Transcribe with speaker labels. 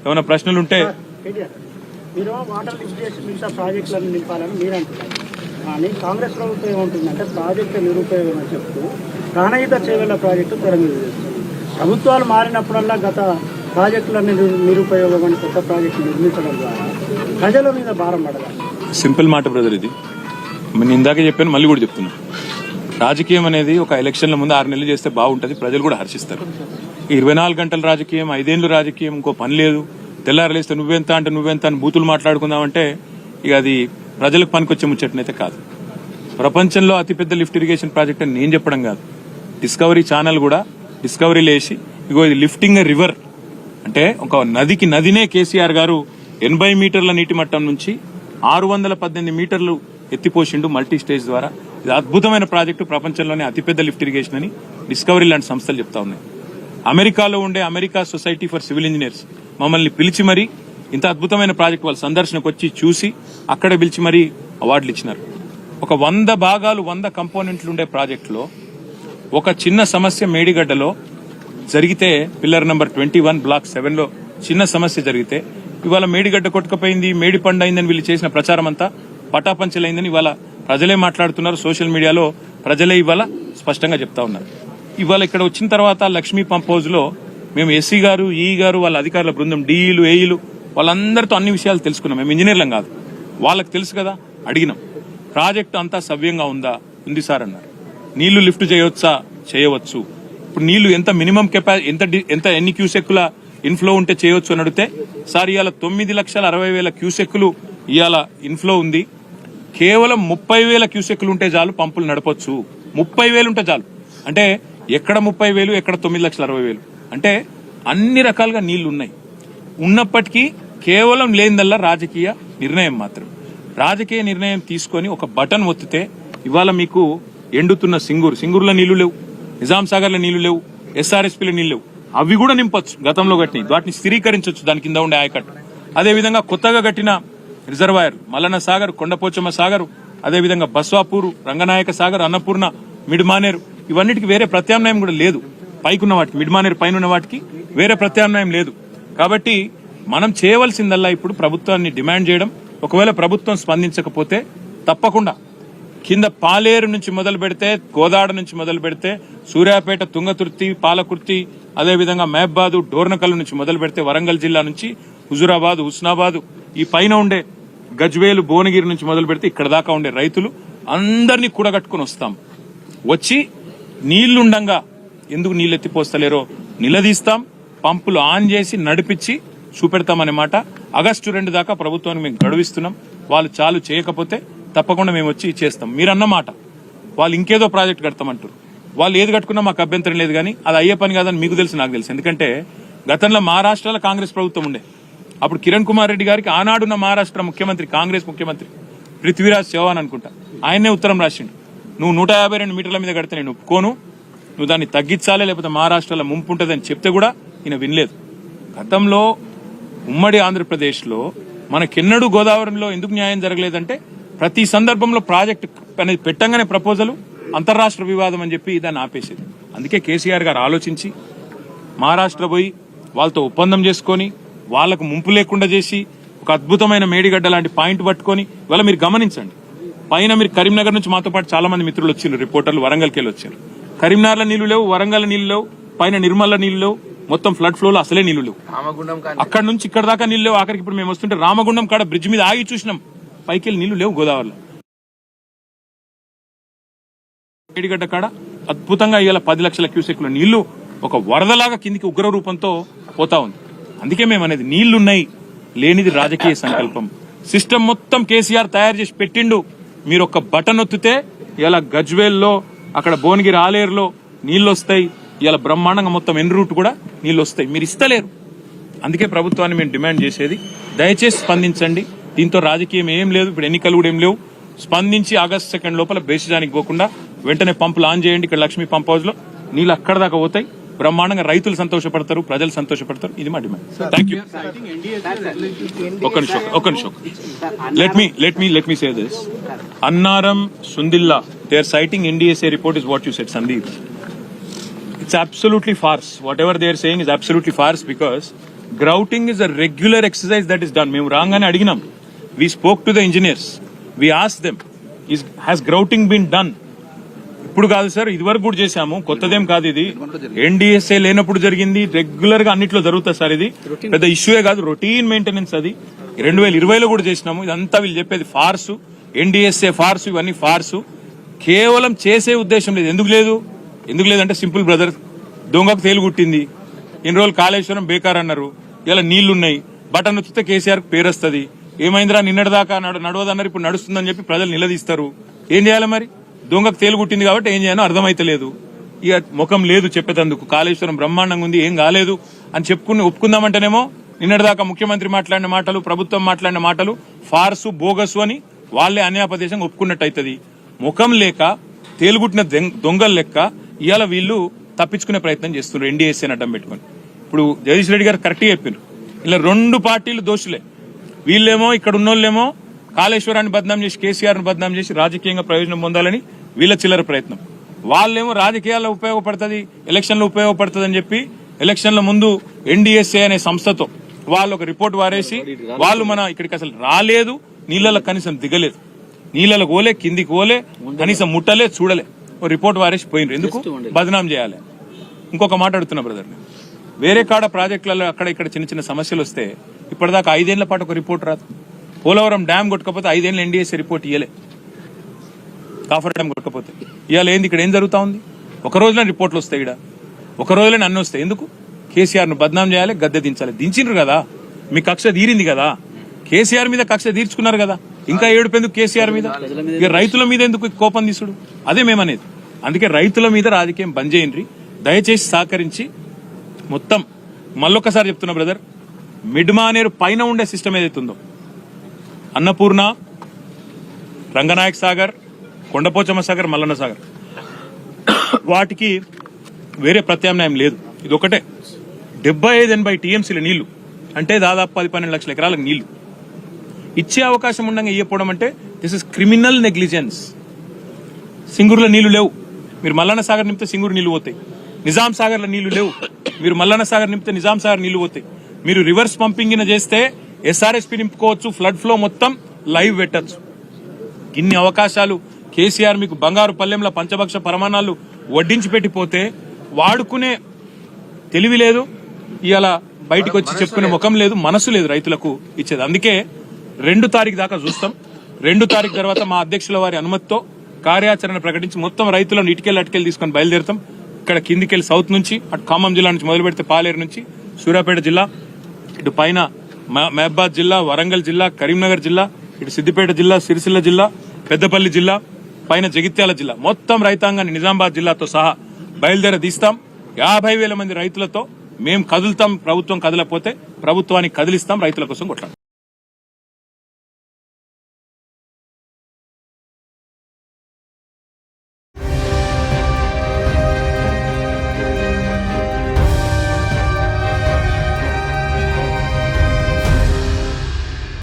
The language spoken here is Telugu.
Speaker 1: ఏమైనా ప్రశ్నలు ఉంటే
Speaker 2: మీరు వాటర్ లిఫ్ట్ చేసి మిగతా ప్రాజెక్టులను నింపాలని మీరు అంటున్నారు. కానీ కాంగ్రెస్ ప్రభుత్వం ఏమంటుందంటే ప్రాజెక్టు నిరుపయోగం అని చెప్తూ ప్రాణహిత చేవెళ్ల ప్రాజెక్టు తెర మీద చేస్తుంది. ప్రభుత్వాలు మారినప్పుడల్లా గత ప్రాజెక్టులన్నీ నిరుపయోగం అని కొత్త ప్రాజెక్టు నిర్మించడం ద్వారా ప్రజల మీద భారం పడదు.
Speaker 1: సింపుల్ మాట బ్రదర్, ఇది నేను ఇందాకే చెప్పాను, మళ్ళీ కూడా చెప్తున్నా. రాజకీయం అనేది ఒక ఎలక్షన్ల ముందు 6 నెలలు చేస్తే బాగుంటుంది, ప్రజలు కూడా హర్షిస్తారు. 24 గంటల రాజకీయం, 5 ఏళ్ళు రాజకీయం, ఇంకో పని లేదు, తెల్లారలేస్తే నువ్వెంత అంటే నువ్వెంత అని బూతులు మాట్లాడుకుందామంటే ఇక అది ప్రజలకు పనికొచ్చే ముచ్చటనైతే కాదు. ప్రపంచంలో అతిపెద్ద లిఫ్ట్ ఇరిగేషన్ ప్రాజెక్ట్ అని నేను చెప్పడం కాదు, డిస్కవరీ ఛానల్ కూడా డిస్కవరీలు వేసి ఇగో ఇది లిఫ్టింగ్ రివర్ అంటే ఒక నదినే కేసీఆర్ గారు 80 మీటర్ల నీటి మట్టం నుంచి 618 మీటర్లు ఎత్తిపోసిండు మల్టీ స్టేజ్ ద్వారా. ఇది అద్భుతమైన ప్రాజెక్టు, ప్రపంచంలోనే అతిపెద్ద లిఫ్ట్ ఇరిగేషన్ అని డిస్కవరీ లాంటి సంస్థలు చెప్తా ఉన్నాయి. అమెరికాలో ఉండే America society for civil engineers మమ్మల్ని పిలిచి మరీ ఇంత అద్భుతమైన ప్రాజెక్టు వాళ్ళ సందర్శనకు వచ్చి చూసి అక్కడే పిలిచి మరీ అవార్డులు ఇచ్చినారు. ఒక 100 భాగాలు 100 కంపోనెంట్లు ఉండే ప్రాజెక్టులో ఒక చిన్న సమస్య మేడిగడ్డలో జరిగితే, పిల్లర్ నెంబర్ 21 బ్లాక్ 7లో చిన్న సమస్య జరిగితే ఇవాళ మేడిగడ్డ కొట్టుకపోయింది, మేడి పండు అయిందని వీళ్ళు చేసిన ప్రచారం అంతా పటాపంచలైందని ఇవాళ ప్రజలే మాట్లాడుతున్నారు. సోషల్ మీడియాలో ప్రజలే ఇవాళ స్పష్టంగా చెప్తా ఉన్నారు. ఇవాళ ఇక్కడ వచ్చిన తర్వాత లక్ష్మీ పంప్ హౌస్ లో మేము ఎస్సీ గారు, ఈ గారు, వాళ్ళ అధికారుల బృందం, డీఈలు, ఏఈలు వాళ్ళందరితో అన్ని విషయాలు తెలుసుకున్నాం. మేము ఇంజనీర్లం కాదు, వాళ్ళకి తెలుసు కదా. అడిగినాం, ప్రాజెక్టు అంతా సవ్యంగా ఉందా? ఉంది సార్ అన్నారు. నీళ్లు లిఫ్ట్ చేయవచ్చా? చేయవచ్చు. ఇప్పుడు నీళ్లు ఎంత మినిమం కెపాసిటీ, ఎన్ని క్యూసెక్కుల ఇన్ఫ్లో ఉంటే చేయొచ్చు అని అడిగితే, సార్ ఇవాళ 9,60,000 క్యూసెక్కులు ఇవాళ ఇన్ఫ్లో ఉంది, కేవలం 30,000 క్యూసెక్కులు ఉంటే చాలు పంపులు నడపొచ్చు. 30,000 ఉంటే చాలు అంటే ఎక్కడ 30,000, ఎక్కడ 9,60,000 అంటే అన్ని రకాలుగా నీళ్లు ఉన్నాయి. ఉన్నప్పటికీ కేవలం లేనిదల్లా రాజకీయ నిర్ణయం మాత్రం. రాజకీయ నిర్ణయం తీసుకొని ఒక బటన్ ఒత్తితే ఇవాళ మీకు ఎండుతున్న సింగూరులో నీళ్లు లేవు, నిజాం సాగర్లో నీళ్లు లేవు, ఎస్ఆర్ఎస్పీలో నీళ్లు లేవు. అవి కూడా నింపొచ్చు, గతంలో కట్టిన వాటిని స్థిరీకరించవచ్చు, దాని కింద ఉండే ఆయకట్టు. అదేవిధంగా కొత్తగా కట్టిన రిజర్వాయర్ మల్లన్న సాగర్, కొండపోచమ్మ సాగర్, అదేవిధంగా బస్వాపూర్, రంగనాయక సాగర్, అన్నపూర్ణ, మిడ్మానేరు, ఇవన్నిటికి వేరే ప్రత్యామ్నాయం కూడా లేదు. పైకున్న వాటికి, మిడ్మానేరు పైన ఉన్న వాటికి వేరే ప్రత్యామ్నాయం లేదు. కాబట్టి మనం చేయవలసిందల్లా ఇప్పుడు ప్రభుత్వాన్ని డిమాండ్ చేయడం. ఒకవేళ ప్రభుత్వం స్పందించకపోతే తప్పకుండా కింద పాలేరు నుంచి మొదలు పెడితే, గోదాడ నుంచి మొదలు పెడితే, సూర్యాపేట, తుంగతుర్తి, పాలకుర్తి, అదేవిధంగా మహబాదు, డోర్నకల్ నుంచి మొదలు పెడితే, వరంగల్ జిల్లా నుంచి హుజురాబాద్, హుస్నాబాద్, ఈ పైన ఉండే గజ్వేలు, భువనగిరి నుంచి మొదలు పెడితే ఇక్కడ దాకా ఉండే రైతులు అందరినీ కూడగట్టుకుని వస్తాం. వచ్చి నీళ్లుండంగా ఎందుకు నీళ్ళు ఎత్తిపోస్తలేరో నిలదీస్తాం, పంపులు ఆన్ చేసి నడిపించి చూపెడతామనే మాట. ఆగస్టు 2 దాకా ప్రభుత్వాన్ని మేము గడువిస్తున్నాం. వాళ్ళు చాలు చేయకపోతే తప్పకుండా మేము వచ్చి చేస్తాం. మీరన్న మాట, వాళ్ళు ఇంకేదో ప్రాజెక్ట్ కడతామంటారు. వాళ్ళు ఏది కట్టుకున్నా మాకు అభ్యంతరం లేదు, కానీ అది అయ్యే పని కాదని మీకు తెలుసు, నాకు తెలుసు. ఎందుకంటే గతంలో మహారాష్ట్రలో కాంగ్రెస్ ప్రభుత్వం ఉండే, అప్పుడు కిరణ్ కుమార్ రెడ్డి గారికి ఆనాడున్న మహారాష్ట్ర ముఖ్యమంత్రి, కాంగ్రెస్ ముఖ్యమంత్రి పృథ్వీరాజ్ చౌహాన్ అనుకుంటా, ఆయన్నే ఉత్తరం రాసిండు, నువ్వు 152 మీటర్ల మీద కడితే నేను ఒప్పుకోను, నువ్వు దాన్ని తగ్గించాలి, లేకపోతే మహారాష్ట్రలో ముంపు ఉంటుందని చెప్తే కూడా ఈయన వినలేదు. గతంలో ఉమ్మడి ఆంధ్రప్రదేశ్లో మనకెన్నడూ గోదావరిలో ఎందుకు న్యాయం జరగలేదంటే, ప్రతి సందర్భంలో ప్రాజెక్టు అనేది పెట్టంగానే ప్రపోజల్ అంతర్రాష్ట్ర వివాదం అని చెప్పి దాన్ని ఆపేసేది. అందుకే కేసీఆర్ గారు ఆలోచించి మహారాష్ట్ర పోయి వాళ్ళతో ఒప్పందం చేసుకొని వాళ్లకు ముంపు లేకుండా చేసి ఒక అద్భుతమైన మేడిగడ్డ లాంటి పాయింట్ పట్టుకొని, ఇవాళ మీరు గమనించండి, పైన మీరు కరీంనగర్ నుంచి మాతో పాటు చాలా మంది మిత్రులు వచ్చిండ్రు, రిపోర్టర్లు వరంగల్కి వెళ్ళి వచ్చారు. కరీంనగర్లో నీళ్లు లేవు, వరంగల్ నీళ్లు లేవు, పైన నిర్మల్లో నీళ్లు లేవు, మొత్తం ఫ్లడ్ ఫ్లోలో అసలే నీళ్లు లేవు. అక్కడ నుంచి ఇక్కడ దాకా నీళ్లు లేవు. ఆఖరికి ఇప్పుడు మేము వస్తుంటే రామగుండం కాడ బ్రిడ్జ్ మీద ఆగి చూసినాం, పైకి వెళ్ళి నీళ్లు లేవు గోదావరిలో. మేడిగడ్డ కాడ అద్భుతంగా ఇవాళ 10 లక్షల క్యూసెక్ల నీళ్లు ఒక వరదలాగా కిందికి ఉగ్ర రూపంతో పోతా ఉంది. అందుకే మేము అనేది నీళ్లున్నాయి, లేనిది రాజకీయ సంకల్పం. సిస్టమ్ మొత్తం కేసీఆర్ తయారు చేసి పెట్టిండు. మీరు ఒక బటన్ ఒత్తితే ఇలా గజ్వేల్లో, అక్కడ భువనగిరి ఆలేరులో నీళ్లు వస్తాయి. ఇలా బ్రహ్మాండంగా మొత్తం ఎన్ రూట్ కూడా నీళ్లు వస్తాయి. మీరు ఇస్తలేరు. అందుకే ప్రభుత్వాన్ని మేము డిమాండ్ చేసేది, దయచేసి స్పందించండి. దీంతో రాజకీయం ఏం లేదు, ఇప్పుడు ఎన్నికలు కూడా ఏం లేవు. స్పందించి ఆగస్టు 2 లోపల బేసిజానికి పోకుండా వెంటనే పంపులు ఆన్ చేయండి. ఇక్కడ లక్ష్మీ పంప్ హౌస్ లో నీళ్ళు అక్కడ దాకా పోతాయి. బ్రహ్మాండంగా రైతులు సంతోషపడతారు, ప్రజలు సంతోషపడతారు. ఇది మా డిమాండ్. Thank you. ఒక్క నిమిషం. Let me say this. Annaram, Sundilla, they are citing NDSA report is what you said, Sandeep. It's absolutely farce. Whatever they are saying is absolutely farce, because grouting is a regular exercise that is done. మేము రాగానే అడిగినాం, we spoke to the engineers, we ask them, has grouting been done? ఇప్పుడు కాదు సార్, ఇది వరకు కూడా చేశాము, కొత్తదేం కాదు ఇది. ఎన్డీఎస్ఏ లేనప్పుడు జరిగింది, రెగ్యులర్ గా అన్నిట్లో జరుగుతుంది సార్. ఇది పెద్ద ఇష్యూయే కాదు, రొటీన్ మెయింటెనెన్స్. అది 2020లో కూడా చేసినాము. ఇదంతా వీళ్ళు చెప్పేది ఫార్సు, ఎన్డీఎస్ఏ ఫార్సు, ఇవన్నీ ఫార్సు. కేవలం చేసే ఉద్దేశం లేదు. ఎందుకు లేదు? ఎందుకు లేదంటే సింపుల్ బ్రదర్, దొంగకు తేలు గుట్టింది. ఇన్ని రోజులు కాళేశ్వరం బేకార్ అన్నారు, ఇలా నీళ్లున్నాయి, బటన్ నొక్కితే కేసీఆర్ పేరు వస్తుంది. ఏమైందిరా నిన్నటిదాకా నడవదన్నారు, ఇప్పుడు నడుస్తుందని చెప్పి ప్రజలు నిలదీస్తారు. ఏం చేయాలి మరి? దొంగకు తేలు గుట్టింది కాబట్టి ఏం చేయాలో అర్థమైతలేదు. ఇక ముఖం లేదు చెప్పేటందుకు. కాళేశ్వరం బ్రహ్మాండంగా ఉంది, ఏం కాలేదు అని చెప్పుకుని ఒప్పుకుందామంటేనేమో నిన్నటిదాకా ముఖ్యమంత్రి మాట్లాడిన మాటలు, ప్రభుత్వం మాట్లాడిన మాటలు ఫార్సు, బోగసు అని వాళ్లే అన్యాపదేశంగా ఒప్పుకున్నట్టు అవుతుంది. ముఖం లేక తేలుగుట్టిన దొంగల లెక్క ఇవాళ వీళ్ళు తప్పించుకునే ప్రయత్నం చేస్తున్నారు ఎన్డీఎస్ఏని అడ్డం పెట్టుకుని. ఇప్పుడు జగదీష్ రెడ్డి గారు కరెక్ట్గా చెప్పారు, ఇలా రెండు పార్టీలు దోషులే. వీళ్ళేమో ఇక్కడ ఉన్నోళ్ళేమో కాళేశ్వరాన్ని బద్నాం చేసి, కేసీఆర్ ను బద్నాం చేసి రాజకీయంగా ప్రయోజనం పొందాలని వీళ్ళ చిల్లర ప్రయత్నం. వాళ్ళేమో రాజకీయాల్లో ఉపయోగపడుతుంది, ఎలక్షన్లో ఉపయోగపడుతుంది అని చెప్పి ఎలక్షన్ల ముందు ఎన్డీఎస్ఏ అనే సంస్థతో వాళ్ళు ఒక రిపోర్ట్ వారేసి, వాళ్ళు మన ఇక్కడికి అసలు రాలేదు, నీళ్ళలో కనీసం దిగలేదు, నీళ్ళలో పోలే, కిందికి పోలే, కనీసం ముట్టలే, చూడలే, ఓ రిపోర్ట్ వారేసి పోయినరు. ఎందుకు? బదనాం చేయాలి. ఇంకొక మాట అడుగుతున్నా బ్రదర్, వేరే కాడ ప్రాజెక్టులలో అక్కడ ఇక్కడ చిన్న చిన్న సమస్యలు వస్తే ఇప్పటిదాకా 5 ఏళ్ల పాటు ఒక రిపోర్ట్ రాదు. పోలవరం డ్యామ్ కొట్టకపోతే 5 ఏళ్ళు ఎన్డీఎస్ఏ రిపోర్ట్ ఇయ్యలే. కాఫర్ డ్యామ్ కొట్టకపోతే ఇవాళ ఏంది? ఇక్కడ ఏం జరుగుతా ఉంది? ఒక రోజులో రిపోర్ట్లు వస్తాయి, ఇక్కడ ఒక రోజులోనే అన్ని వస్తాయి. ఎందుకు? కేసీఆర్ ను బద్నాం చేయాలి, గద్దె దించాలి. దించిండ్రు కదా, మీ కక్ష తీరింది కదా, కేసీఆర్ మీద కక్ష తీర్చుకున్నారు కదా, ఇంకా ఏడుపెందుకు కేసీఆర్ మీద? ఇక రైతుల మీద ఎందుకు కోపం తీసుడు? అదే మేమనేది. అందుకే రైతుల మీద రాజకీయం బంద్ చేయండి, దయచేసి సహకరించి. మొత్తం మళ్ళొక్కసారి చెప్తున్నా బ్రదర్, మిడ్మానేరు పైన ఉండే సిస్టమ్ ఏదైతే ఉందో, అన్నపూర్ణ, రంగనాయక్ సాగర్, కొండపోచమ్మ సాగర్, మల్లన్న సాగర్, వాటికి వేరే ప్రత్యామ్నాయం లేదు. ఇది ఒకటే 75-80 టీఎంసీల నీళ్లు, అంటే దాదాపు 10-12 లక్షల ఎకరాలకు నీళ్లు ఇచ్చే అవకాశం ఉండగా ఇవ్వకపోవడం అంటే దిస్ ఇస్ క్రిమినల్ నెగ్లిజెన్స్. సింగూరులో నీళ్లు లేవు, మీరు మల్లన్న సాగర్ నింపితే సింగూరు నీళ్లు పోతాయి. నిజాం సాగర్ లో నీళ్లు లేవు, మీరు మల్లన్న సాగర్ నింపితే నిజాం సాగర్ నీళ్లు పోతాయి. మీరు రివర్స్ పంపింగ్ చేస్తే ఎస్ఆర్ఎస్పీ నింపుకోవచ్చు, ఫ్లడ్ ఫ్లో మొత్తం లైవ్ పెట్టచ్చు. ఇన్ని అవకాశాలు కేసీఆర్ మీకు బంగారు పల్లెంలో పంచభక్ష పరమాణాలు వడ్డించి పెట్టిపోతే వాడుకునే తెలివి లేదు, ఇవాళ బయటకు వచ్చి చెప్పుకునే ముఖం లేదు, మనసు లేదు రైతులకు ఇచ్చేది. అందుకే 2 తారీఖు దాకా చూస్తాం. 2 తారీఖు తర్వాత మా అధ్యక్షుల వారి అనుమతితో కార్యాచరణ ప్రకటించి మొత్తం రైతులను ఇటుకెళ్ళి అటుకెళ్ళి తీసుకొని బయలుదేరుతాం. ఇక్కడ కిందికెళ్ళి సౌత్ నుంచి, అటు ఖమ్మం జిల్లా నుంచి మొదలు పెడితే పాలేరు నుంచి సూర్యాపేట జిల్లా, ఇటు పైన మహబాద్ జిల్లా, వరంగల్ జిల్లా, కరీంనగర్ జిల్లా, ఇటు సిద్దిపేట జిల్లా, సిరిసిల్ల జిల్లా, పెద్దపల్లి జిల్లా, పైన జగిత్యాల జిల్లా, మొత్తం రైతాంగాన్ని నిజామాబాద్ జిల్లాతో సహా బయలుదేరదీస్తాం. 50,000 మంది రైతులతో మేము కదులుతాం. ప్రభుత్వం కదలకపోతే ప్రభుత్వాన్ని కదిలిస్తాం, రైతుల కోసం కొట్లాడతాం.